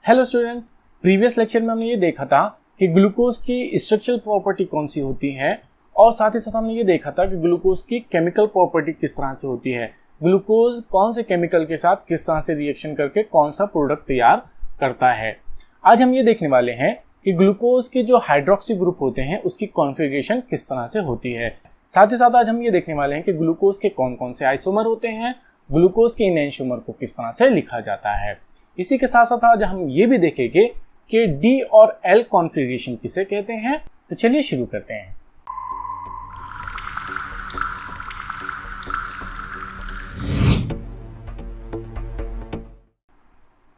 Hello student, previous lecture में हमने ये देखा था कि ग्लूकोज की स्ट्रक्चरल प्रॉपर्टी कौन सी होती है और साथ ही साथ हमने ये देखा था कि ग्लूकोज की केमिकल प्रॉपर्टी किस तरह से होती है। ग्लूकोज कौन से केमिकल के साथ किस तरह से रिएक्शन करके कौन सा प्रोडक्ट तैयार करता है। आज हम ये देखने वाले हैं कि ग्लूकोज के जो हाइड्रोक्सी ग्रुप होते हैं उसकी कॉन्फ़िगरेशन किस तरह से होती है। साथ ही साथ आज हम ये देखने वाले हैं कि ग्लूकोज के कौन कौन से आइसोमर होते हैं, ग्लूकोज के इन एंटिओमर को किस तरह से लिखा जाता है। इसी के साथ साथ आज हम ये भी देखेंगे कि डी और एल कॉन्फ़िगरेशन किसे कहते हैं। तो चलिए शुरू करते हैं।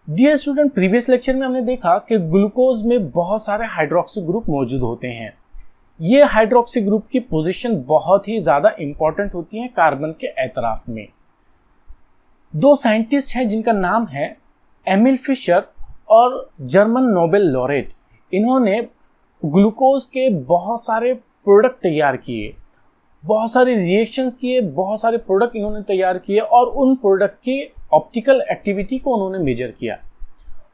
डियर स्टूडेंट, प्रीवियस लेक्चर में हमने देखा कि ग्लूकोज में बहुत सारे हाइड्रोक्सी ग्रुप मौजूद होते हैं। ये हाइड्रोक्सी ग्रुप की पोजीशन बहुत ही ज्यादा इंपॉर्टेंट होती है कार्बन के एतराफ में। दो साइंटिस्ट हैं जिनका नाम है एमिल फिशर और जर्मन नोबेल लॉरेट। इन्होंने ग्लूकोज के बहुत सारे प्रोडक्ट तैयार किए, बहुत सारे रिएक्शंस किए, बहुत सारे प्रोडक्ट इन्होंने तैयार किए और उन प्रोडक्ट की ऑप्टिकल एक्टिविटी को उन्होंने मेजर किया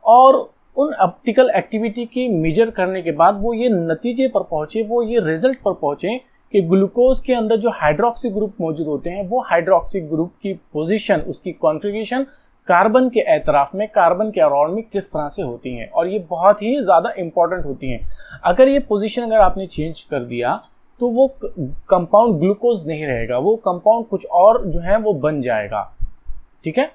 और उन ऑप्टिकल एक्टिविटी की मेजर करने के बाद वो ये नतीजे पर पहुंचे, वो ये रिजल्ट पर पहुंचे कि ग्लूकोज के अंदर जो हाइड्रोक्सी ग्रुप मौजूद होते हैं वो हाइड्रोक्सी ग्रुप की पोजीशन, उसकी कॉन्फ़िगरेशन कार्बन के एतराफ में, कार्बन के अराउंड में किस तरह से होती हैं और ये बहुत ही ज़्यादा इंपॉर्टेंट होती हैं। अगर ये पोजीशन अगर आपने चेंज कर दिया तो वो कंपाउंड ग्लूकोज नहीं रहेगा, वो कंपाउंड कुछ और जो है वो बन जाएगा। ठीक है,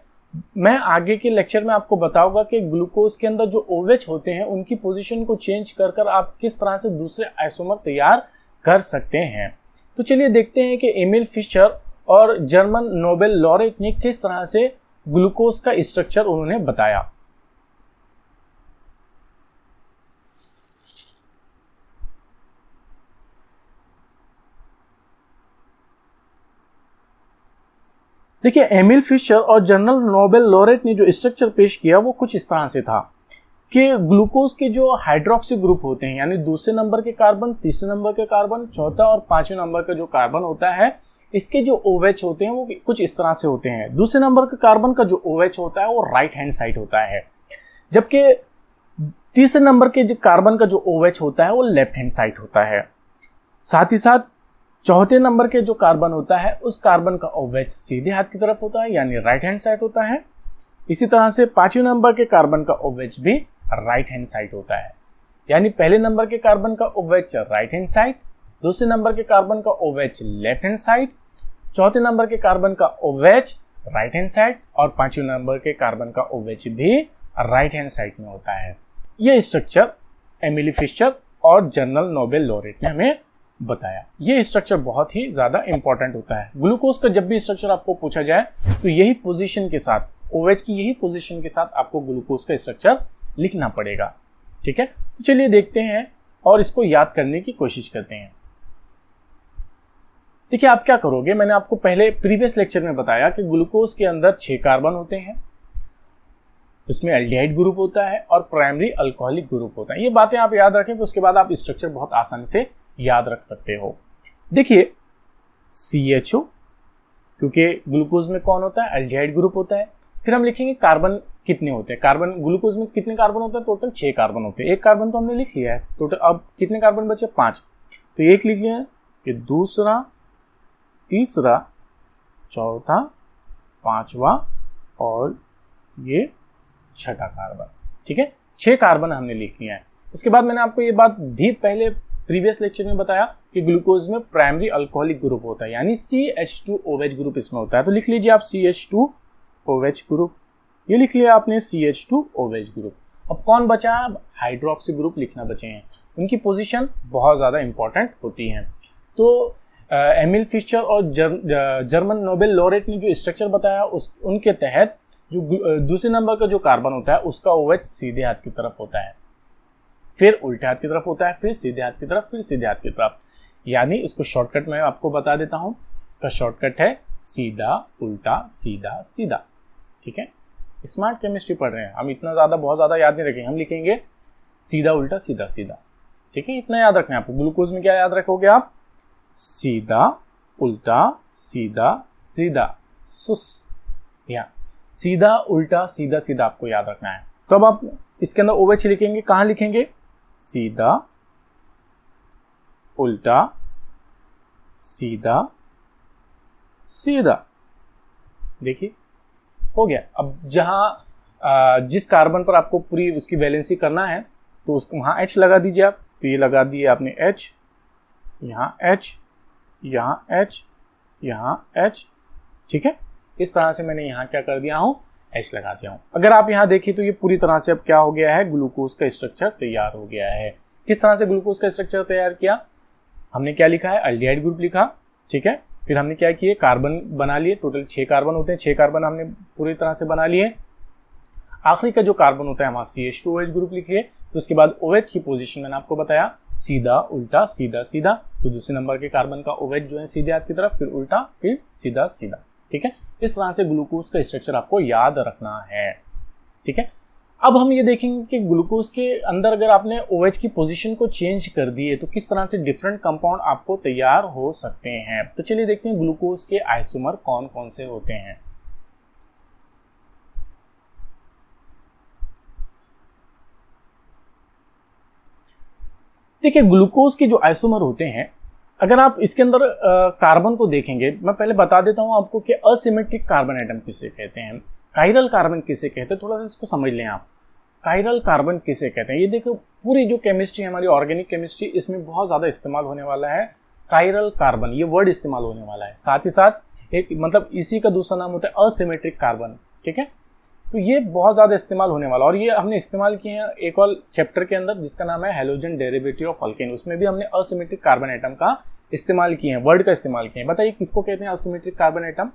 मैं आगे के लेक्चर में आपको बताऊंगा कि ग्लूकोज के अंदर जो OH होते हैं उनकी पोजीशन को चेंज कर कर आप किस तरह से दूसरे आइसोमर तैयार कर सकते हैं। तो चलिए देखते हैं कि एमिल फिशर और जर्मन नोबेल लॉरेट ने किस तरह से ग्लूकोज का स्ट्रक्चर उन्होंने बताया। देखिए, एमिल फिशर और जर्मन नोबेल लॉरेट ने जो स्ट्रक्चर पेश किया वो कुछ इस तरह से था कि ग्लूकोज के जो हाइड्रोक्सी ग्रुप होते हैं, यानी दूसरे नंबर के कार्बन, तीसरे नंबर के कार्बन, चौथा और पांचवें नंबर का जो कार्बन होता है, इसके जो OH होते हैं वो कुछ इस तरह से होते हैं। दूसरे नंबर के कार्बन का जो OH होता है वो राइट हैंड साइड होता है, जबकि तीसरे नंबर के जो कार्बन का जो OH होता है वो लेफ्ट हैंड साइड होता है। साथ ही साथ चौथे नंबर के जो कार्बन होता है उस कार्बन का OH सीधे हाथ की तरफ होता है, यानी राइट हैंड साइड होता है। इसी तरह से पांचवें नंबर के कार्बन का OH भी राइट हैंड साइड होता है, यानी पहले नंबर के कार्बन का OH राइट हैंड साइड, दूसरे नंबर के कार्बन का OH लेफ्ट हैंड साइड, चौथे नंबर के कार्बन का OH राइट हैंड साइड और पांचवें नंबर के कार्बन का OH भी राइट हैंड साइड में होता है। यह स्ट्रक्चर एमिली फिशर और जर्मन नोबेल लॉरेट ने हमें बताया। ये स्ट्रक्चर बहुत ही ज्यादा इंपॉर्टेंट होता है। ग्लूकोज का जब भी स्ट्रक्चर आपको पूछा जाए तो यही पोजीशन के साथ, OH की यही पोजीशन के साथ आपको ग्लूकोज का स्ट्रक्चर लिखना पड़ेगा। ठीक है, तो चलिए देखते हैं और इसको याद करने की कोशिश करते हैं। देखिए, आप क्या करोगे, मैंने आपको पहले प्रीवियस लेक्चर में बताया कि ग्लूकोज के अंदर 6 कार्बन होते हैं, उसमें एल्डिहाइड ग्रुप होता है और प्राइमरी अल्कोहलिक ग्रुप होता है। ये बातें आप याद रखें, तो उसके बाद आप स्ट्रक्चर बहुत आसानी से याद रख सकते हो। देखिए, CHO, क्योंकि ग्लूकोज में कौन होता है, एल्डिहाइड ग्रुप होता है। फिर हम लिखेंगे कार्बन कितने होते हैं, कार्बन ग्लूकोज में कितने कार्बन होते हैं, टोटल 6 कार्बन होते हैं। एक कार्बन तो हमने लिख लिया है, टोटल अब कितने कार्बन बचे, 5। तो एक लिख लिया, ये दूसरा, तीसरा, चौथा, पांचवा और ये छठा कार्बन। ठीक है, 6 कार्बन हमने लिख लिया है। उसके बाद मैंने आपको ये बात भी पहले प्रीवियस लेक्चर में बताया कि ग्लूकोज में प्राइमरी अल्कोहलिक ग्रुप होता है, यानी CH2OH ग्रुप इसमें होता है। तो लिख लीजिए आप CH2OH ग्रुप, ये लिख लिया आपने CH2OH ग्रुप। अब कौन बचा, अब हाइड्रोक्सी ग्रुप लिखना बचे हैं। उनकी पोजीशन बहुत ज़्यादा इंपॉर्टेंट होती है। तो एमिल फिशर और जर्मन नोबेल लॉरेट ने जो स्ट्रक्चर बताया उनके तहत जो दूसरे नंबर का जो कार्बन होता है उसका OH सीधे हाथ की तरफ होता है, फिर उल्टे हाथ की तरफ होता है, फिर सीधे हाथ की तरफ, फिर सीधे हाथ की तरफ। यानी इसको शॉर्टकट में आपको बता देता हूं, इसका शॉर्टकट है सीधा उल्टा सीधा सीधा। ठीक है, स्मार्ट केमिस्ट्री पढ़ रहे हैं हम, इतना ज़्यादा बहुत ज़्यादा याद नहीं रखेंगे, हम लिखेंगे सीधा उल्टा सीधा सीधा। ठीक है, इतना याद रखना है आपको। ग्लूकोज में क्या याद रखोगे आप, सीधा उल्टा सीधा सीधा, सुस, या सीधा उल्टा सीधा सीधा आपको याद रखना है। तो अब आप इसके अंदर OH लिखेंगे, कहाँ लिखेंगे? सीधा, उल्टा, सीधा, सीधा। देखिए हो गया। अब जहां जिस कार्बन पर आपको पूरी उसकी वैलेंसी करना है तो उसको वहां H लगा दीजिए आप। तो ये लगा दिए आपने H, यहाँ H, यहाँ H, यहाँ H, ठीक है। इस तरह से मैंने यहाँ क्या कर दिया हूँ? H लगा दिया हूँ। अगर आप यहाँ देखिए तो ये पूरी तरह से अब क्या हो गया है? ग्लूकोज का स्ट्रक्चर तैयार हो गया है। किस तरह से ग्लूकोज का स्ट्रक्चर तैयार किया? हमने क्या लिखा है? एल्डिहाइड ग्रुप लिखा, ठीक है। फिर हमने क्या किए? कार्बन बना लिए। टोटल 6 कार्बन होते हैं, 6 कार्बन हमने पूरी तरह से बना लिए। आखिरी का जो कार्बन होता है वहां CH2OH ग्रुप लिखिए। तो उसके बाद OH की पोजीशन मैंने आपको बताया, सीधा, उल्टा, सीधा, सीधा। तो दूसरे नंबर के कार्बन का OH जो है सीधे हाथ की तरफ, फिर उल्टा, फिर सीधा, सीधा, ठीक है। इस तरह से ग्लूकोज का स्ट्रक्चर आपको याद रखना है, ठीक है। अब हम ये देखेंगे कि ग्लूकोज के अंदर अगर आपने OH की पोजीशन को चेंज कर दिए तो किस तरह से डिफरेंट कंपाउंड आपको तैयार हो सकते हैं। तो चलिए देखते हैं ग्लूकोज के आइसोमर कौन कौन से होते हैं। देखिए ग्लूकोज के जो आइसोमर होते हैं, अगर आप इसके अंदर कार्बन को देखेंगे, मैं पहले बता देता हूं आपको कि असिमेट्रिक कार्बन एटम किसे कहते हैं, कायरल कार्बन किसे कहते हैं। थोड़ा सा इसको समझ लें आप, कायरल कार्बन किसे कहते हैं। ये देखो पूरी जो केमिस्ट्री है हमारी, ऑर्गेनिक केमिस्ट्री, इसमें बहुत ज्यादा इस्तेमाल होने वाला है कायरल कार्बन, ये वर्ड इस्तेमाल होने वाला है। साथ ही साथ एक मतलब इसी का दूसरा नाम होता है असिमेट्रिक कार्बन, ठीक है। तो ये बहुत ज्यादा इस्तेमाल होने वाला, और ये हमने इस्तेमाल किए हैं एक और चैप्टर के अंदर जिसका नाम है हैलोजन डेरिवेटिव ऑफ अल्केन। उसमें भी हमने असिमेट्रिक कार्बन एटम का इस्तेमाल किए हैं, वर्ड का इस्तेमाल किए हैं। बताइए किसको कहते हैं असिमेट्रिक कार्बन एटम?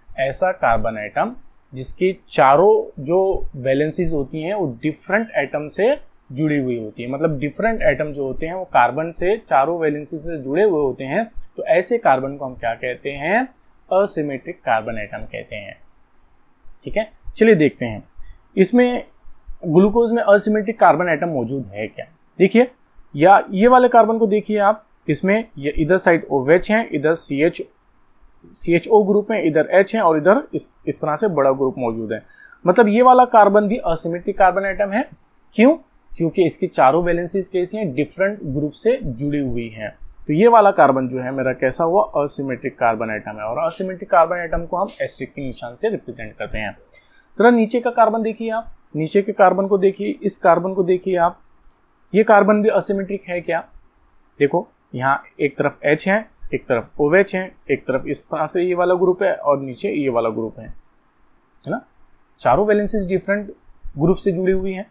ऐसा कार्बन एटम जिसकी चारों जो वैलेंसीज होती हैं वो डिफरेंट एटम से जुड़ी हुई होती है। मतलब डिफरेंट एटम जो होते हैं वो कार्बन से चारों वैलेंसी से जुड़े हुए होते हैं। तो ऐसे कार्बन को हम क्या कहते हैं? असिमेट्रिक कार्बन एटम कहते हैं, ठीक है। चलिए देखते हैं इसमें ग्लूकोज में असिमेट्रिक कार्बन एटम मौजूद है क्या। देखिए या ये वाले कार्बन को देखिए आप, इसमें ये इधर साइड OH है, इधर CHO ग्रुप है, इधर H है, और इधर इस तरह से बड़ा ग्रुप मौजूद है। मतलब ये वाला कार्बन भी असिमेट्रिक कार्बन एटम है। क्यों? क्योंकि इसकी चारों वैलेंसीज कैसी हैं? डिफरेंट ग्रुप से जुड़ी हुई हैं। तो ये वाला कार्बन जो है मेरा कैसा हुआ? असिमेट्रिक कार्बन एटम है। और असिमेट्रिक कार्बन एटम को हम एस्टेरिक के निशान से रिप्रेजेंट करते हैं। जरा नीचे का कार्बन देखिए आप, नीचे के कार्बन को देखिए, इस कार्बन को देखिए आप, ये कार्बन भी असिमेट्रिक है क्या? देखो यहाँ एक तरफ H है, एक तरफ OH है, एक तरफ इस तरह से ये वाला ग्रुप है, और नीचे ये वाला ग्रुप है ना। चारों वैलेंसीज डिफरेंट ग्रुप से जुड़ी हुई हैं।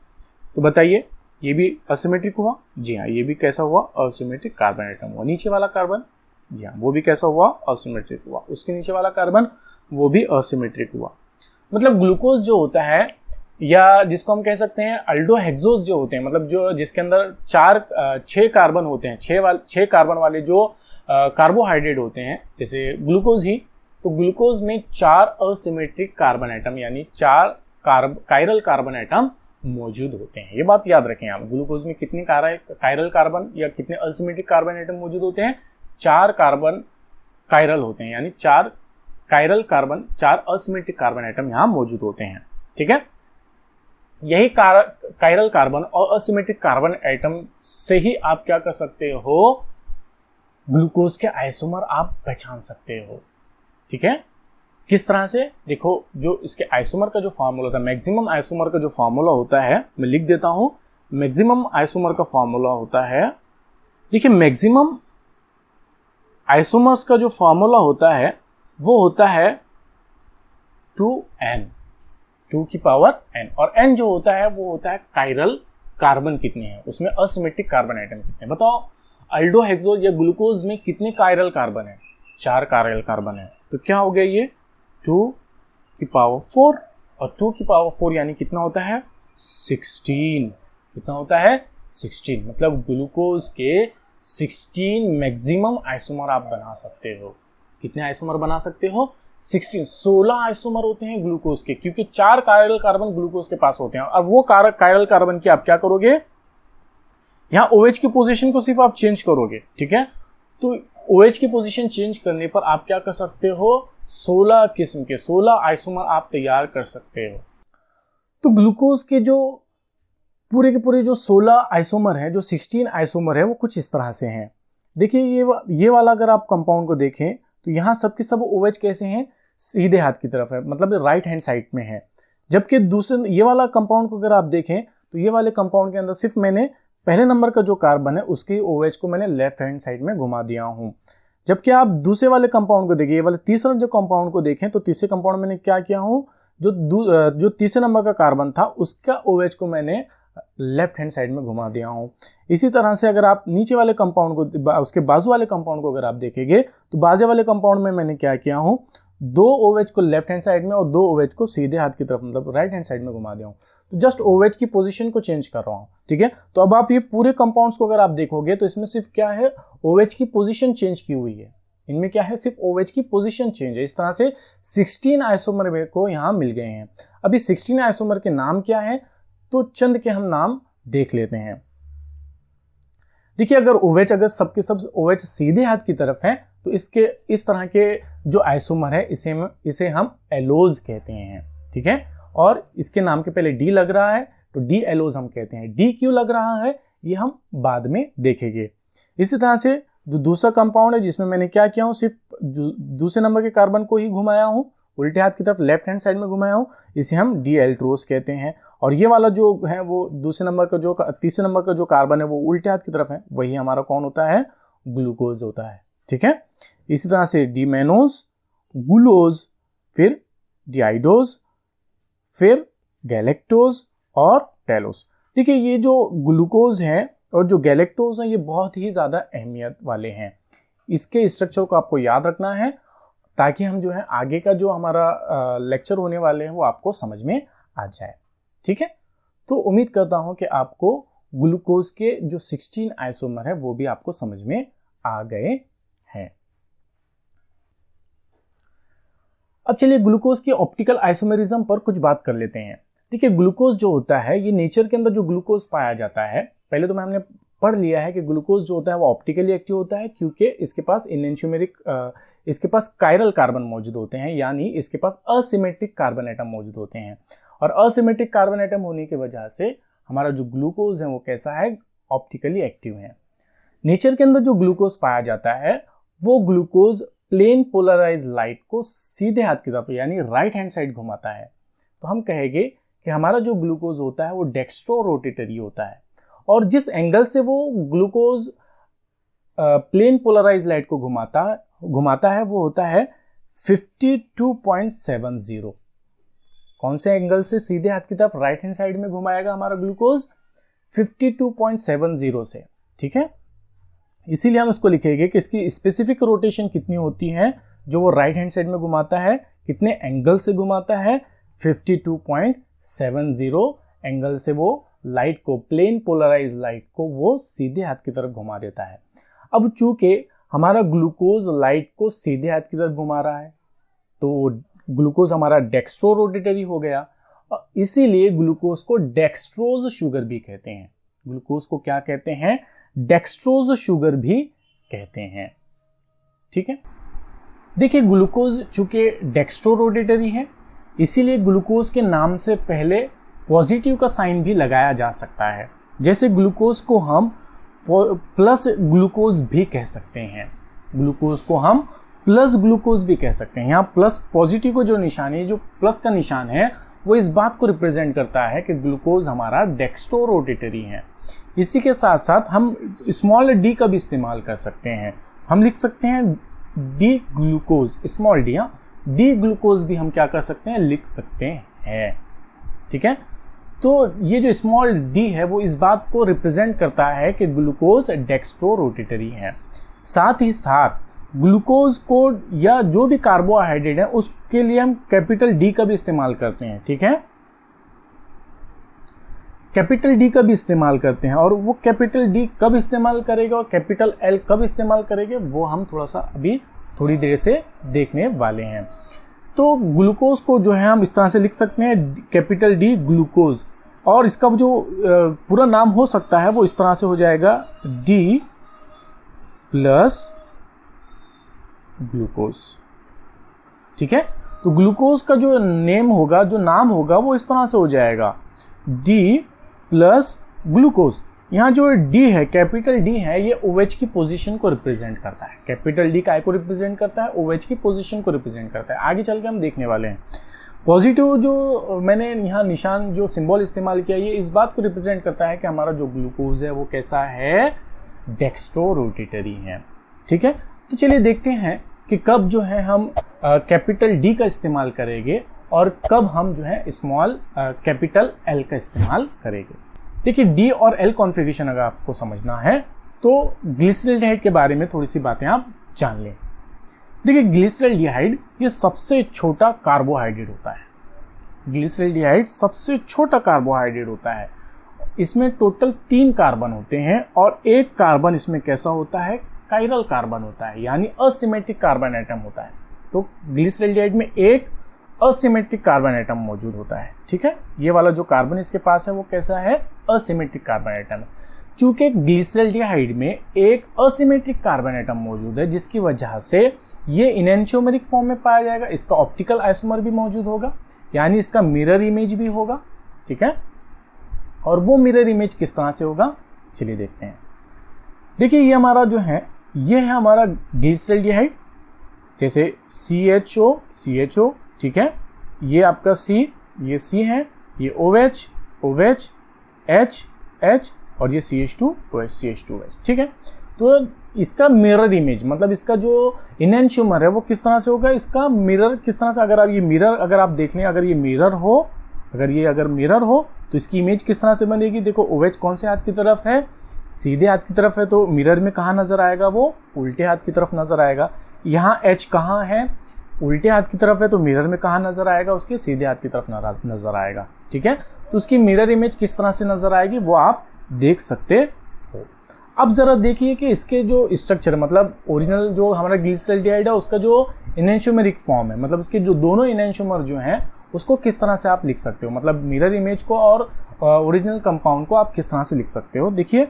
तो बताइए ये भी असिमेट्रिक हुआ? जी हाँ, ये भी कैसा हुआ? असिमेट्रिक कार्बन एटम हुआ। नीचे वाला कार्बन, जी हाँ, वो भी कैसा हुआ? असिमेट्रिक हुआ। उसके नीचे वाला कार्बन वो भी असिमेट्रिक हुआ। मतलब ग्लूकोज जो होता है, या जिसको हम कह सकते हैं अल्डोहेक्सोज जो होते हैं, मतलब जो जिसके अंदर 6 कार्बन होते हैं, 6 कार्बन वाले जो कार्बोहाइड्रेट होते हैं, जैसे ग्लूकोज ही, तो ग्लूकोज में 4 असिमेट्रिक कार्बन एटम यानी 4 कायरल कार्बन एटम मौजूद होते हैं। ये बात याद रखें आप, ग्लूकोज में कितने कायरल कार्बन या कितने असिमेट्रिक कार्बन एटम मौजूद होते हैं? 4 कार्बन कायरल होते हैं, यानी 4 chiral carbon, 4 asymmetric carbon atom यहाँ मौजूद होते हैं, ठीक है। यही कायरल कार्बन और असिमेट्रिक कार्बन एटम से ही आप क्या कर सकते हो? ग्लूकोज के आइसोमर आप पहचान सकते हो, ठीक है। किस तरह से? देखो जो इसके आइसोमर का जो फार्मूला होता है, मैक्सिमम आइसोमर का जो फार्मूला होता है, मैं लिख देता हूं। मैक्सिमम आइसोमर का फार्मूला होता है, देखिए मैक्सिमम आइसोमर्स का जो फार्मूला होता है वो होता है 2n, 2 की पावर n, और n जो होता है वो होता है कायरल कार्बन कितने हैं, उसमें असिमेट्रिक कार्बन आइटम कितने हैं। बताओ अल्डोहेक्सोज या ग्लूकोज में कितने कायरल कार्बन है? 4 कायरल कार्बन है। तो क्या हो गया ये? 2 की पावर 4, और 2 की पावर 4 यानी कितना होता है? 16। कितना होता है? 16। मतलब ग्लूकोज के 16 मैक्सिमम आइसोमर आप बना सकते हो। कितने आइसोमर बना सकते हो? 16 आइसोमर होते हैं ग्लूकोज के, क्योंकि 4 कायरल कार्बन ग्लूकोज के पास होते हैं। अब वो कायरल कार्बन की आप क्या करोगे? यहाँ OH की पोजीशन को सिर्फ आप चेंज करोगे, ठीक है। तो OH की पोजीशन चेंज करने पर आप क्या कर सकते हो? 16 किस्म के 16 आइसोमर आप तैयार कर सकते हो। तो ग्लूकोज के जो पूरे के पूरे जो 16 आइसोमर है, जो 16 आइसोमर है, वो कुछ इस तरह से हैं। देखिए ये वाला अगर आप कंपाउंड को देखें तो यहाँ सब के सब OH कैसे हैं, सीधे हाथ की तरफ है, मतलब राइट हैंड साइड में है। जबकि दूसरे ये वाला कंपाउंड को अगर आप देखें तो ये वाले कंपाउंड के अंदर सिर्फ मैंने पहले नंबर का जो कार्बन है उसके OH को मैंने लेफ्ट हैंड साइड में घुमा दिया हूं। जबकि आप दूसरे वाले कंपाउंड को देखिए, ये वाले तीसरा जो कंपाउंड को देखें तो तीसरे कंपाउंड मैंने क्या किया हूं, जो तीसरे नंबर का कार्बन था उसका OH को मैंने लेफ्ट हैंड साइड में घुमा दिया हूं। इसी तरह से अगर आप नीचे वाले कंपाउंड को, उसके बाजू वाले कंपाउंड को अगर आप देखेंगे तो बाजू वाले कंपाउंड में मैंने क्या किया हूं, 2 OH को लेफ्ट हैंड साइड में और 2 OH को सीधे हाथ की तरफ, मतलब राइट हैंड साइड में घुमा दिया हूं। तो जस्ट OH की पोजीशन को चेंज कर रहा हूं, ठीक है। तो अब आप ये पूरे कंपाउंड्स को अगर आप देखोगे तो इसमें सिर्फ क्या है, OH की पोजीशन चेंज की हुई है। इनमें क्या है, सिर्फ OH की पोजीशन चेंज है। इस तरह से 16 आइसोमर को यहाँ मिल गए हैं। अभी 16 आइसोमर के नाम क्या है, तो चंद के हम नाम देख लेते हैं। देखिए अगर OH, अगर सबके सब OH सीधे हाथ की तरफ है तो इसके इस तरह के जो आइसोमर है इसे हम एलोज कहते हैं, ठीक है। और इसके नाम के पहले D लग रहा है तो डी एलोज हम कहते हैं। D क्यों लग रहा है ये हम बाद में देखेंगे। इसी तरह से जो दूसरा कंपाउंड है जिसमें मैंने क्या किया हूं, सिर्फ दूसरे नंबर के कार्बन को ही घुमाया हूं, उल्टे हाथ की तरफ लेफ्ट हैंड साइड में घुमाया हूं, इसे हम डी एल्ट्रोज कहते हैं। और ये वाला जो है वो दूसरे नंबर का जो तीसरे नंबर का जो कार्बन है वो उल्टे हाथ की तरफ है, वही हमारा कौन होता है, ग्लूकोज होता है, ठीक है। इसी तरह से डी मेनोज, गुलोज, फिर डिआइडोज, फिर गैलेक्टोज और टेलोस। देखिए ये जो ग्लूकोज है और जो गैलेक्टोज है ये बहुत ही ज़्यादा अहमियत वाले हैं। इसके स्ट्रक्चर को आपको याद रखना है ताकि हम जो है आगे का जो हमारा लेक्चर होने वाले हैं वो आपको समझ में आ जाए, ठीक है। तो उम्मीद करता हूं कि आपको ग्लूकोज के जो 16 आइसोमर है वो भी आपको समझ में आ गए हैं। अब चलिए ग्लूकोज के ऑप्टिकल आइसोमेरिज्म पर कुछ बात कर लेते हैं। देखिए ग्लूकोज जो होता है ये नेचर के अंदर जो ग्लूकोज पाया जाता है, पहले तो हमने पढ़ लिया है कि ग्लूकोज जो होता है वो ऑप्टिकली एक्टिव होता है क्योंकि इसके पास इसके पास कायरल कार्बन मौजूद होते हैं, यानी इसके पास असिमेट्रिक कार्बन एटम मौजूद होते हैं। और असिमेट्रिक कार्बन एटम होने की वजह से हमारा जो ग्लूकोज है वो कैसा है, ऑप्टिकली एक्टिव है। नेचर के अंदर जो ग्लूकोज पाया जाता है वो ग्लूकोज प्लेन पोलराइज लाइट को सीधे हाथ की तरफ यानी राइट हैंड साइड घुमाता है। तो हम कहेंगे कि हमारा जो ग्लूकोज होता है वो डेक्स्ट्रो रोटेटरी होता है, और जिस एंगल से वो ग्लूकोज प्लेन पोलराइज लाइट को घुमाता है वो होता है 52.70। कौन से एंगल से सीधे हाथ की तरफ राइट हैंड साइड में घुमाएगा हमारा ग्लूकोज, 52.70 से, ठीक है। इसीलिए हम इसको लिखेंगे कि इसकी स्पेसिफिक रोटेशन कितनी होती है जो वो राइट हैंड साइड में घुमाता है, कितने एंगल से घुमाता है, 52.70 एंगल से वो लाइट को, प्लेन पोलराइज लाइट को वो सीधे हाथ की तरफ घुमा देता है। अब चूंकि हमारा ग्लूकोज लाइट को सीधे हाथ की तरफ घुमा रहा है तो ग्लूकोज हमारा डेक्स्ट्रो रोटेटरी हो गया, इसीलिए ग्लूकोज को डेक्स्ट्रोज शुगर भी कहते हैं। ग्लूकोज को क्या कहते हैं, डेक्स्ट्रोज शुगर भी कहते हैं, ठीक है। देखिए ग्लूकोज चूंकि डेक्स्ट्रो रोटेटरी है इसीलिए ग्लूकोज के नाम से पहले पॉजिटिव का साइन भी लगाया जा सकता है। जैसे ग्लूकोज को हम प्लस ग्लूकोज भी कह सकते हैं, ग्लूकोज को हम प्लस ग्लूकोज भी कह सकते हैं। यहाँ प्लस पॉजिटिव को जो निशान है, जो प्लस का निशान है वो इस बात को रिप्रेजेंट करता है कि ग्लूकोज हमारा डेक्स्ट्रो रोटेटरी है। इसी के साथ साथ हम स्मॉल डी का भी इस्तेमाल कर सकते हैं। हम लिख सकते हैं D glucose, small D, D glucose भी हम क्या कर सकते हैं, लिख सकते हैं, ठीक है। तो ये जो स्मॉल डी है वो इस बात को रिप्रेजेंट करता है कि ग्लूकोज डेक्स्ट्रो रोटेटरी है। साथ ही साथ ग्लूकोज को या जो भी कार्बोहाइड्रेट है उसके लिए हम कैपिटल डी का भी इस्तेमाल करते हैं, ठीक है। कैपिटल डी का भी इस्तेमाल करते हैं, और वो कैपिटल डी कब इस्तेमाल करेगा और कैपिटल एल कब इस्तेमाल करेंगे वो हम थोड़ा सा अभी थोड़ी देर से देखने वाले हैं। तो ग्लूकोज को जो है हम इस तरह से लिख सकते हैं कैपिटल डी ग्लूकोज, और इसका जो पूरा नाम हो सकता है वो इस तरह से हो जाएगा डी प्लस ग्लूकोज, ठीक है। तो ग्लूकोज का जो नेम होगा, जो नाम होगा वो इस तरह से हो जाएगा डी प्लस ग्लूकोज। यहाँ जो डी है, कैपिटल डी है, ये OH की पोजीशन को रिप्रेजेंट करता है। कैपिटल डी काय को रिप्रेजेंट करता है? OH की पोजीशन को रिप्रेजेंट करता है। आगे चल के हम देखने वाले हैं। पॉजिटिव जो मैंने यहाँ निशान जो सिंबल इस्तेमाल किया, ये इस बात को रिप्रेजेंट करता है कि हमारा जो ग्लूकोज है वो कैसा है? डेक्स्ट्रो रोटेटरी है। ठीक है, तो चलिए देखते हैं कि कब जो है हम कैपिटल डी का इस्तेमाल करेंगे और कब हम जो है स्मॉल कैपिटल एल का इस्तेमाल करेंगे। देखिए, डी और एल कॉन्फ़िगरेशन अगर आपको समझना है तो ग्लिसरॉल्डिहाइड के बारे में थोड़ी सी बातें आप जान लें। देखिए, ग्लिसरॉल्डिहाइड ये सबसे छोटा कार्बोहाइड्रेट होता है। ग्लिसरॉल्डिहाइड सबसे छोटा कार्बोहाइड्रेट होता है। इसमें टोटल 3 कार्बन होते हैं और एक कार्बन इसमें कैसा होता है? कायरल कार्बन होता है, यानी असिमेट्रिक कार्बन एटम होता है। तो ग्लिसरॉल्डिहाइड में एक असिमेट्रिक कार्बन एटम मौजूद होता है। ठीक है, ये वाला जो कार्बन इसके पास है वो कैसा है? असिमेट्रिक कार्बन एटम है। चूंकि ग्लिसरॉल्डिहाइड में एक असिमेट्रिक कार्बन एटम मौजूद है, जिसकी वजह से ये इनएंशियोमेरिक फॉर्म में पाया जाएगा। इसका ऑप्टिकल आइसोमर भी मौजूद होगा, यानी इसका मिरर इमेज भी होगा। ठीक है, और वो मिरर इमेज किस तरह से होगा, चलिए देखते हैं। देखिए, ये हमारा जो है, ये है हमारा ग्लिसरॉल्डिहाइड, जैसे CHO, ठीक है, ये आपका C, ये C है, ये OH, H और ये CH2OH। ठीक है, तो इसका मिरर इमेज, मतलब इसका जो इनएंशियोमर है वो किस तरह से होगा? इसका मिरर किस तरह से, अगर आप देख लें, अगर ये मिरर हो तो इसकी इमेज किस तरह से बनेगी? देखो, OH कौन से हाथ की तरफ है? सीधे हाथ की तरफ है, तो मिरर में कहाँ नजर आएगा? वो उल्टे हाथ की तरफ नजर आएगा। यहाँ H कहाँ है? उल्टे हाथ की तरफ है, तो मिरर में कहाँ नजर आएगा? उसके सीधे हाथ की तरफ नजर आएगा। ठीक है, तो उसकी मिरर इमेज किस तरह से नजर आएगी वो आप देख सकते हो। अब जरा देखिए कि इसके जो स्ट्रक्चर, मतलब ओरिजिनल जो हमारा ग्लिसरॉल्डिहाइड है उसका जो इनएंशियोमेरिक फॉर्म है, मतलब इसके जो दोनों इनएंशियोमर जो हैं उसको किस तरह से आप लिख सकते हो, मतलब मिरर इमेज को और ओरिजिनल कंपाउंड को आप किस तरह से लिख सकते हो। देखिए,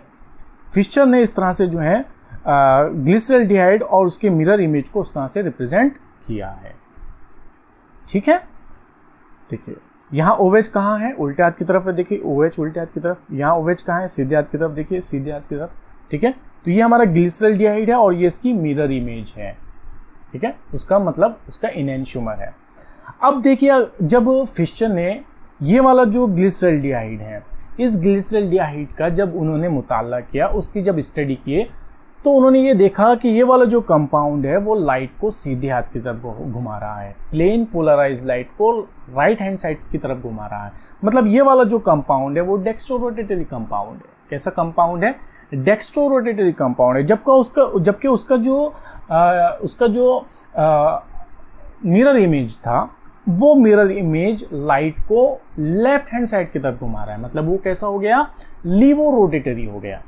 फिशर ने इस तरह से जो है ग्लिसरॉल्डिहाइड और उसके मिरर इमेज को उस तरह से रिप्रेजेंट किया है। ठीक है, देखिए यहाँ OH कहाँ है? उल्टे हाथ की तरफ है। देखिए, OH उल्टे हाथ की तरफ। यहाँ OH कहाँ है? सीधे हाथ की तरफ। देखिए, सीधे हाथ की तरफ। ठीक है, तो ये हमारा ग्लिसरॉल्डिहाइड है और ये इसकी मिरर इमेज है। ठीक है, उसका मतलब उसका इनएंशियोमर है। अब देखिए, जब फिशर ने ये वाला जो ग्लिसरॉल्डिहाइड है, इस ग्लिसरॉल्डिहाइड का जब उन्होंने मुताला किया, उसकी जब स्टडी किए, तो उन्होंने ये देखा कि ये वाला जो कंपाउंड है वो लाइट को सीधे हाथ की तरफ घुमा रहा है। प्लेन पोलराइज लाइट को राइट हैंड साइड की तरफ घुमा रहा है। मतलब ये वाला जो कंपाउंड है वो डेक्स्ट्रो रोटेटरी कंपाउंड है। कैसा कंपाउंड है? डेक्स्ट्रो रोटेटरी कंपाउंड है। जबकि उसका जो मिरर इमेज था, वो मिरर इमेज लाइट को लेफ्ट हैंड साइड की तरफ घुमा रहा है। मतलब वो कैसा हो गया? लीवो रोटेटरी हो गया।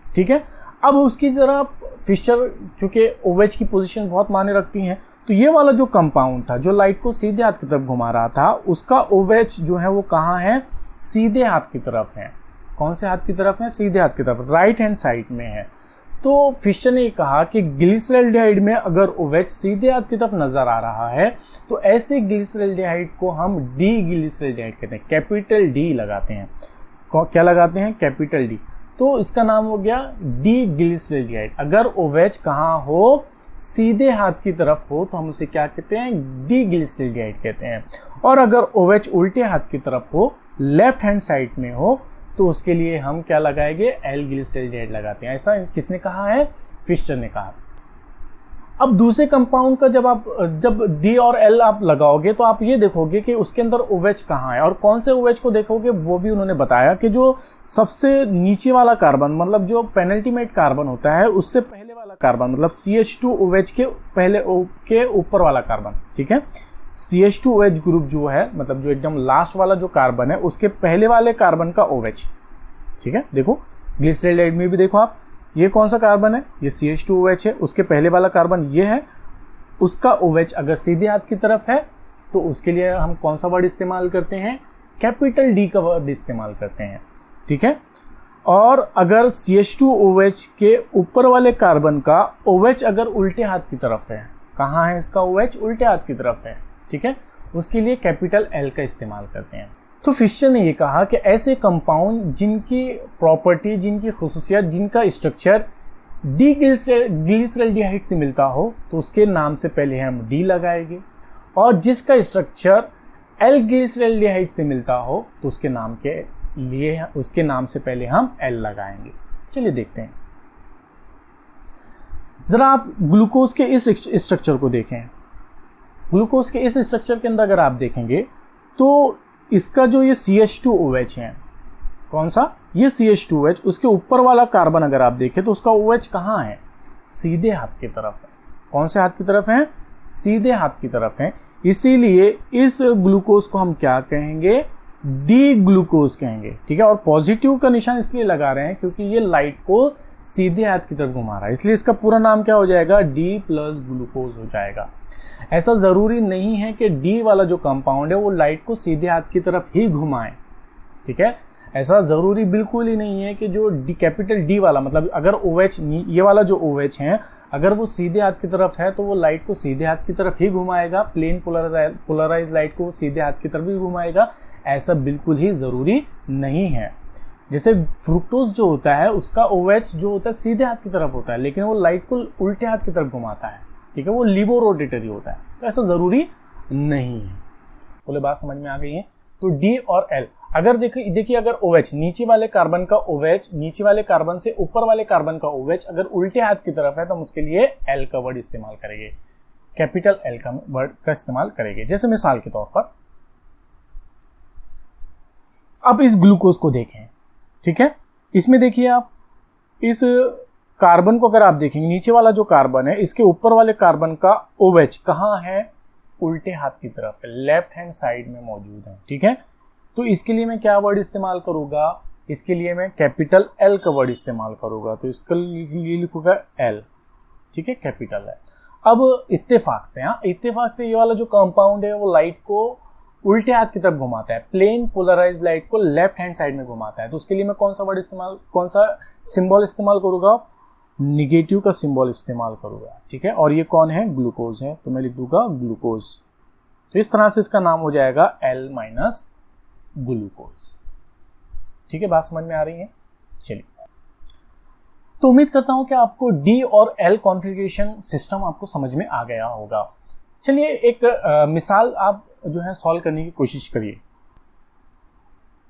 ठीक है, अब उसकी जरा फिशर चूंकि OH की पोजीशन बहुत मायने रखती हैं, तो ये वाला जो कंपाउंड था जो लाइट को सीधे हाथ की तरफ घुमा रहा था, उसका OH जो है वो कहाँ है? सीधे हाथ की तरफ है। कौन से हाथ की तरफ है? सीधे हाथ की तरफ, राइट हैंड साइड में है। तो फिशर ने कहा कि ग्लिसरॉल्डिहाइड में अगर OH सीधे हाथ की तरफ नजर आ रहा है तो ऐसे ग्लिसरॉल्डिहाइड को हम डी ग्लिसरॉल्डिहाइड कहते हैं, कैपिटल डी लगाते हैं। क्या लगाते हैं? Capital D. तो इसका नाम हो गया डी ग्लिसरॉल्डिहाइड। अगर OH कहाँ हो? सीधे हाथ की तरफ हो तो हम उसे क्या कहते हैं? डी ग्लिसरॉल्डिहाइड कहते हैं। और अगर OH उल्टे हाथ की तरफ हो, लेफ्ट हैंड साइड में हो, तो उसके लिए हम क्या लगाएंगे? एल ग्लिसरॉल्डिहाइड लगाते हैं। ऐसा किसने कहा है? फिशर ने कहा। अब दूसरे कंपाउंड का जब डी और एल आप लगाओगे तो आप ये देखोगे कि उसके अंदर OH कहाँ है, और कौन से OH को देखोगे वो भी उन्होंने बताया कि जो सबसे नीचे वाला कार्बन, मतलब जो पेनल्टीमेट कार्बन होता है, उससे पहले वाला कार्बन, मतलब CH2OH के ऊपर वाला कार्बन। ठीक है, CH2OH ग्रुप जो है, मतलब जो एकदम लास्ट वाला जो कार्बन है, उसके पहले वाले कार्बन का OH। ठीक है, देखो ग्लिसरॉल्डिहाइड में भी देखो आप, ये कौन सा कार्बन है? ये CH2OH है। उसके पहले वाला कार्बन ये है, उसका OH अगर सीधे हाथ की तरफ है तो उसके लिए हम कौन सा वर्ड इस्तेमाल करते हैं? कैपिटल डी का वर्ड इस्तेमाल करते हैं। ठीक है, और अगर CH2OH के ऊपर वाले कार्बन का OH अगर उल्टे हाथ की तरफ है, कहाँ है इसका OH? उल्टे हाथ की तरफ है। ठीक है, उसके लिए कैपिटल एल का इस्तेमाल करते हैं। तो फिशर ने ये कहा कि ऐसे कंपाउंड जिनकी प्रॉपर्टी, जिनकी खुसूसियत, जिनका स्ट्रक्चर डी ग्लिसरल्डिहाइड से मिलता हो तो उसके नाम से पहले हम डी लगाएंगे, और जिसका स्ट्रक्चर एल ग्लिसरल्डिहाइड से मिलता हो तो उसके नाम से पहले हम एल लगाएंगे। चलिए देखते हैं। जरा आप ग्लूकोज के इस स्ट्रक्चर को देखें। ग्लूकोज के इस स्ट्रक्चर के अंदर अगर आप देखेंगे तो इसका जो ये CH2OH है, कौन सा, ये CH2OH, उसके ऊपर वाला कार्बन अगर आप देखें तो उसका OH कहाँ है, सीधे हाथ की तरफ है। कौन से हाथ की तरफ है, सीधे हाथ की तरफ है। इसीलिए इस ग्लूकोज को हम क्या कहेंगे, डी ग्लूकोज कहेंगे, ठीक है। और पॉजिटिव का निशान इसलिए लगा रहे हैं क्योंकि ये लाइट को सीधे हाथ की तरफ घुमा रहा है, इसलिए इसका पूरा नाम क्या हो जाएगा, डी प्लस ग्लूकोज हो जाएगा। ऐसा जरूरी नहीं है कि डी वाला जो कंपाउंड है वो लाइट को सीधे हाथ की तरफ ही घुमाए, ठीक है। ऐसा जरूरी बिल्कुल ही नहीं है कि जो डी, कैपिटल डी वाला, मतलब अगर OH, ये वाला जो OH है, अगर वो सीधे हाथ की तरफ है तो वो लाइट को सीधे हाथ की तरफ ही घुमाएगा, प्लेन पोलराइज लाइट को सीधे हाथ की तरफ ही घुमाएगा, ऐसा बिल्कुल ही जरूरी नहीं है। जैसे फ्रुक्टोज जो होता है उसका OH जो होता है सीधे हाथ की तरफ होता है, लेकिन वो लाइट को उल्टे हाथ की तरफ घुमाता है, ठीक है, वो लिबो रोटेटरी होता है, तो ऐसा जरूरी नहीं है। बोले बात समझ में आ गई है। तो डी और एल, अगर देखिए अगर OH नीचे वाले कार्बन का OH नीचे वाले कार्बन से ऊपर वाले कार्बन का OH अगर उल्टे हाथ की तरफ है तो हम उसके लिए एल का वर्ड इस्तेमाल करेंगे, कैपिटल एल का वर्ड का इस्तेमाल करेंगे। जैसे मिसाल के तौर पर अब इस ग्लूकोज को देखें, ठीक है, इसमें देखिए आप इस कार्बन को अगर आप देखेंगे, नीचे वाला जो कार्बन है इसके ऊपर वाले कार्बन का OH कहाँ है, उल्टे हाथ की तरफ है, लेफ्ट हैंड साइड में मौजूद है, ठीक है। तो इसके लिए मैं क्या वर्ड इस्तेमाल करूंगा, इसके लिए मैं कैपिटल एल का वर्ड इस्तेमाल करूंगा, तो इसके लिए लिखूंगा एल, ठीक है, कैपिटल एल। अब इत्तेफाक से ये वाला जो कंपाउंड है वो लाइट को उल्टे हाथ की तरफ घुमाता है, प्लेन पोलराइज लाइट को लेफ्ट हैंड साइड में घुमाता है, तो उसके लिए मैं कौन सा सिंबल इस्तेमाल करूंगा, निगेटिव का सिंबल इस्तेमाल करूंगा, ठीक है। और ये कौन है, ग्लूकोज है, तो मैं लिख दूंगा ग्लूकोज। तो इस तरह से इसका नाम हो जाएगा L माइनस ग्लूकोज, ठीक है, बात समझ में आ रही है। चलिए, तो उम्मीद करता हूं कि आपको डी और एल कॉन्फ़िगरेशन सिस्टम आपको समझ में आ गया होगा। चलिए एक मिसाल आप जो है सॉल्व करने की कोशिश करिए।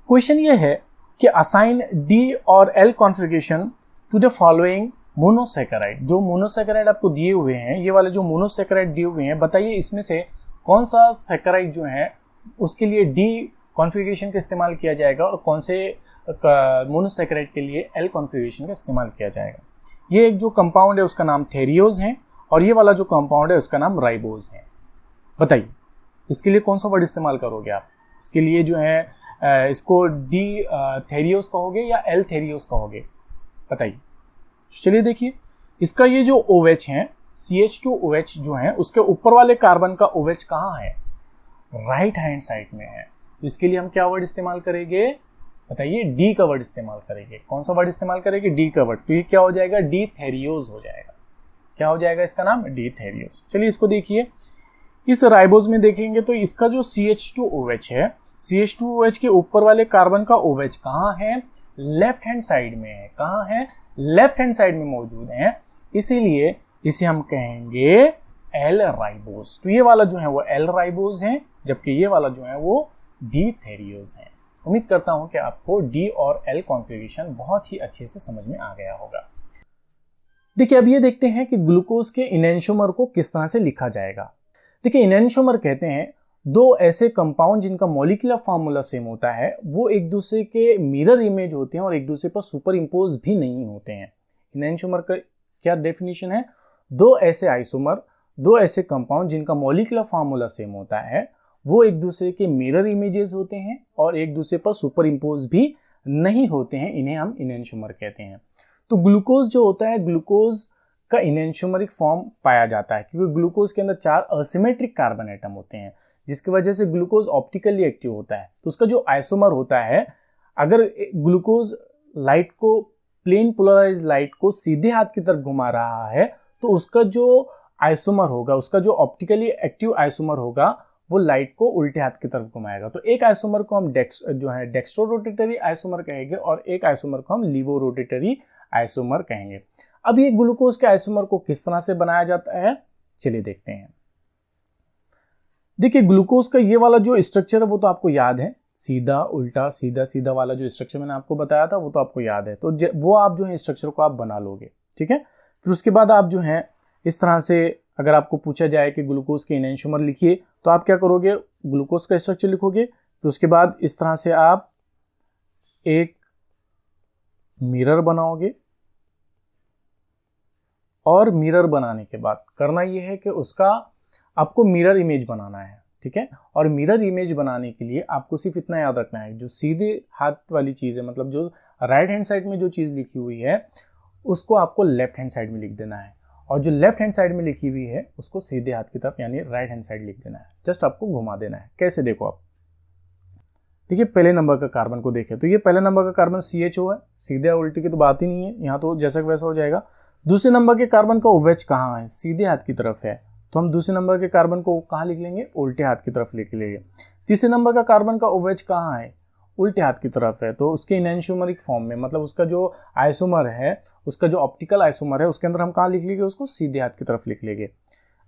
क्वेश्चन ये है कि असाइन डी और L configuration to the following monosaccharide. जो मोनोसैकेराइड आपको दिए हुए हैं, ये वाले जो मोनोसैकेराइड दिए हुए हैं, बताइए इसमें से कौन सा सैकेराइड जो है उसके लिए डी कॉन्फ़िगरेशन का इस्तेमाल किया जाएगा और कौन से मोनोसैकेराइड के लिए एल कॉन्फ़िगरेशन का इस्तेमाल किया जाएगा। ये एक जो कंपाउंड है उसका नाम थेरियोज है और ये वाला जो कंपाउंड है उसका नाम राइबोज है। बताइए इसके लिए कौन सा वर्ड इस्तेमाल करोगे आप, इसके लिए जो है इसको डी थेरियोज कहोगे या एल थेरियोज कहोगे, बताइए। चलिए देखिए, इसका ये जो OH है CH2OH जो है उसके ऊपर वाले कार्बन का OH कहाँ है, राइट हैंड साइड में है, तो इसके लिए हम क्या वर्ड इस्तेमाल करेंगे, बताइए, डी का वर्ड इस्तेमाल करेंगे। कौन सा वर्ड इस्तेमाल करेंगे, डी का वर्ड, तो ये क्या हो जाएगा, डी थेरियोज हो जाएगा। क्या हो जाएगा इसका नाम, डी थेरियोज। चलिए इसको देखिए, इस राइबोज में देखेंगे तो इसका जो CH2OH है, CH2OH के ऊपर वाले कार्बन का OH कहाँ है, लेफ्ट हैंड साइड में है, कहाँ है, लेफ्ट हैंड साइड में मौजूद है, इसीलिए इसे हम कहेंगे एल राइबोज। तो ये वाला जो है वो एल राइबोज है, जबकि ये वाला जो है वो डी थेरियोज है। उम्मीद करता हूं कि आपको डी और एल कॉन्फ़िगरेशन बहुत ही अच्छे से समझ में आ गया होगा। देखिए अब ये देखते हैं कि ग्लूकोज के इनैंशियोमर को किस तरह से लिखा जाएगा। देखिए इनैंशियोमर कहते हैं दो ऐसे कंपाउंड जिनका मॉलिक्यूलर फार्मूला सेम होता है, वो एक दूसरे के मिरर इमेज होते हैं और एक दूसरे पर सुपर इम्पोज भी नहीं होते हैं। इनैंशियोमर का क्या डेफिनेशन है, दो ऐसे आइसोमर, दो ऐसे कंपाउंड जिनका मॉलिक्यूलर फार्मूला सेम होता है, वो एक दूसरे के मिरर इमेजेस होते हैं और एक दूसरे पर सुपर इम्पोज भी नहीं होते हैं, इन्हें हम इनैंशियोमर कहते हैं। तो ग्लूकोज जो होता है, ग्लूकोज का इनैंशियोमरिक फॉर्म पाया जाता है क्योंकि ग्लूकोज के अंदर 4 असिमेट्रिक कार्बन एटम होते हैं, जिसकी वजह से ग्लूकोज ऑप्टिकली एक्टिव होता है। तो उसका जो आइसोमर होता है, अगर ग्लूकोज लाइट को, प्लेन पोलराइज लाइट को सीधे हाथ की तरफ घुमा रहा है तो उसका जो आइसोमर होगा, उसका जो ऑप्टिकली एक्टिव आइसोमर होगा, वो लाइट को उल्टे हाथ की तरफ घुमाएगा। तो एक आइसोमर को हम डेक्स्ट्रो रोटेटरी आइसोमर कहेंगे और एक आइसोमर को हम लीवो रोटेटरी आइसोमर कहेंगे। अब ये ग्लूकोज के आइसोमर को किस तरह से बनाया जाता है, चलिए देखते हैं। देखिए ग्लूकोज का ये वाला जो स्ट्रक्चर है वो तो आपको याद है, सीधा उल्टा सीधा सीधा वाला जो स्ट्रक्चर मैंने आपको बताया था वो तो आपको याद है। तो वो आप जो है स्ट्रक्चर को आप बना लोगे, ठीक है। फिर उसके बाद आप जो है इस तरह से, अगर आपको पूछा जाए कि ग्लूकोज के एनेंटियोमर लिखिए तो आप क्या करोगे, ग्लूकोज का स्ट्रक्चर लिखोगे। फिर उसके बाद इस तरह से आप एक मिरर बनाओगे और मिरर बनाने के बाद करना यह है कि उसका आपको मिरर इमेज बनाना है, ठीक है। और मिरर इमेज बनाने के लिए आपको सिर्फ इतना याद रखना है, जो सीधे हाथ वाली चीज है, मतलब जो राइट हैंड साइड में जो चीज लिखी हुई है उसको आपको लेफ्ट हैंड साइड में लिख देना है, और जो लेफ्ट हैंड साइड में लिखी हुई है उसको सीधे हाथ की तरफ यानी राइट हैंड साइड लिख देना है। जस्ट आपको घुमा देना है। कैसे, देखो आप देखिए पहले नंबर का कार्बन को देखें तो ये पहले नंबर का कार्बन CHO है, सीधे उल्टी की तो बात ही नहीं है, यहाँ तो जैसा वैसा हो जाएगा। दूसरे नंबर के कार्बन का OH कहाँ है, सीधे हाथ की तरफ है, तो हम दूसरे नंबर के कार्बन को कहाँ लिख लेंगे, उल्टे हाथ की तरफ लिख लेंगे। तीसरे नंबर का कार्बन का OH कहाँ है, उल्टे हाथ की तरफ है, तो उसके एनेंटियोमरिक फॉर्म में, मतलब उसका जो आइसोमर है, उसका जो ऑप्टिकल आइसोमर है उसके अंदर हम कहाँ लिख लेंगे, उसको सीधे हाथ की तरफ लिख लेंगे।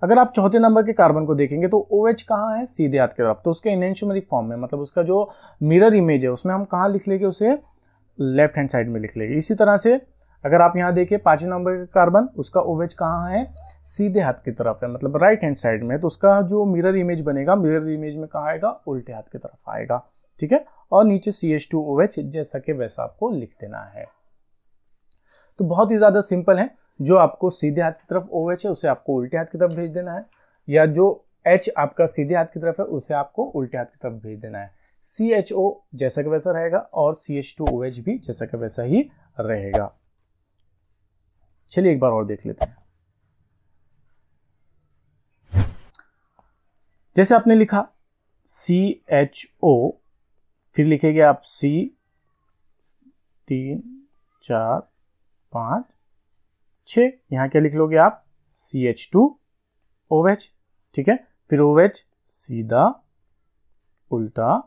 अगर आप चौथे नंबर के कार्बन को देखेंगे तो OH कहाँ है, सीधे हाथ की तरफ, तो उसके एनेंटियोमरिक फॉर्म में, मतलब उसका जो मिरर इमेज है उसमें हम कहाँ लिख लेंगे, उसे लेफ्ट हैंड साइड में लिख लेंगे। इसी तरह से अगर आप यहाँ देखिए पांचवें नंबर का कार्बन, उसका OH कहाँ है, सीधे हाथ की तरफ है, मतलब राइट हैंड साइड में, तो उसका जो मिरर इमेज बनेगा, मिरर इमेज में कहाँ आएगा, उल्टे हाथ की तरफ आएगा, ठीक है। और नीचे CH2OH जैसा कि वैसा आपको लिख देना है। तो बहुत ही ज्यादा सिंपल है, जो आपको सीधे हाथ की तरफ OH है उसे आपको उल्टे हाथ की तरफ भेज देना है, या जो H आपका सीधे हाथ की तरफ है उसे आपको उल्टे हाथ की तरफ भेज देना है। CHO जैसा कि वैसा रहेगा और CH2OH भी जैसा कि वैसा ही रहेगा। चलिए एक बार और देख लेते हैं। जैसे आपने लिखा CHO, फिर लिखेंगे आप C 3 4 5 6, यहां क्या लिख लोगे आप, CH2OH, ठीक है। फिर OH सीधा उल्टा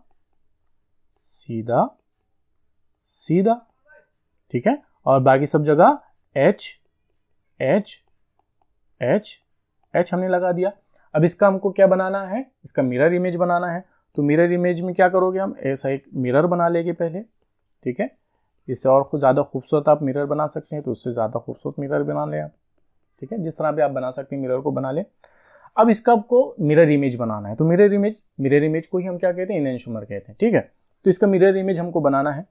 सीधा सीधा, ठीक है। और बाकी सब जगह H H H H हमने लगा दिया। अब इसका हमको क्या बनाना है, इसका मिरर इमेज बनाना है। तो मिरर इमेज में क्या करोगे, हम ऐसा एक मिरर बना लेंगे पहले, ठीक है। इससे और कुछ ज़्यादा खूबसूरत आप मिरर बना सकते हैं तो उससे ज़्यादा खूबसूरत मिरर बना लें आप, ठीक है। जिस तरह भी आप बना सकते हैं मिरर को बना लें। अब इसका आपको मिरर इमेज बनाना है, तो मिरर इमेज को ही हम क्या कहते हैं, एनेंटियोमर कहते हैं, ठीक है। तो इसका मिरर इमेज हमको बनाना है,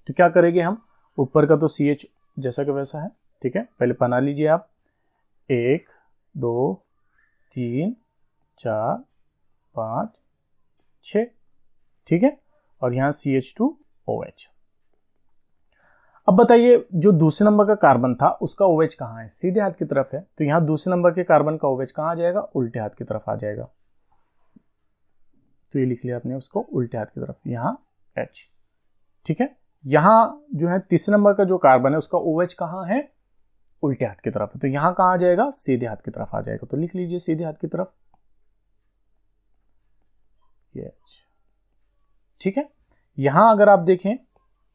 तो क्या करेंगे हम, ऊपर का तो CH जैसा कि वैसा है, ठीक है। पहले बना लीजिए आप 1 2 3 4 5 6, ठीक है। और यहाँ CH2OH। अब बताइए जो दूसरे नंबर का कार्बन था उसका OH कहाँ है, सीधे हाथ की तरफ है, तो यहाँ दूसरे नंबर के कार्बन का OH कहाँ आ जाएगा, उल्टे हाथ की तरफ आ जाएगा। तो ये लिख लिया आपने उसको उल्टे हाथ की तरफ, यहाँ H, ठीक है। यहाँ जो है तीसरे नंबर का जो कार्बन है उसका OH कहाँ है, उल्टे हाथ की तरफ है, तो यहाँ कहाँ आ जाएगा, सीधे हाथ की तरफ आ जाएगा। तो लिख लीजिए सीधे हाथ की तरफ H, ठीक है। यहां अगर आप देखें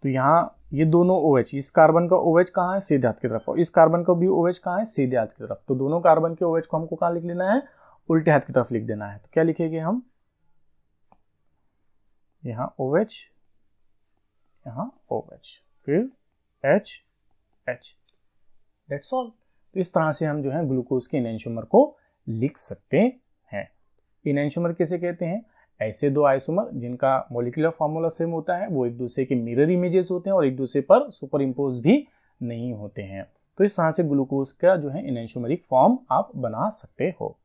तो यहाँ ये दोनों OH, इस कार्बन का OH कहाँ है, सीधे हाथ की तरफ, और इस कार्बन का भी OH कहाँ है, सीधे हाथ की तरफ। तो दोनों कार्बन के OH को हमको कहाँ लिख लेना है, उल्टे हाथ की तरफ लिख देना है। तो क्या लिखेंगे हम, यहाँ OH, यहाँ OH, फिर H H, दैट्स ऑल। तो इस तरह से हम जो है ग्लूकोज के एनेंटियोमर को लिख सकते हैं। एनेंटियोमर किसे कहते हैं, ऐसे दो आइसोमर जिनका मॉलिक्यूलर फार्मूला सेम होता है, वो एक दूसरे के मिरर इमेजेस होते हैं और एक दूसरे पर सुपर इम्पोज भी नहीं होते हैं। तो इस तरह से ग्लूकोज का जो है एनेंटियोमरिक फॉर्म आप बना सकते हो।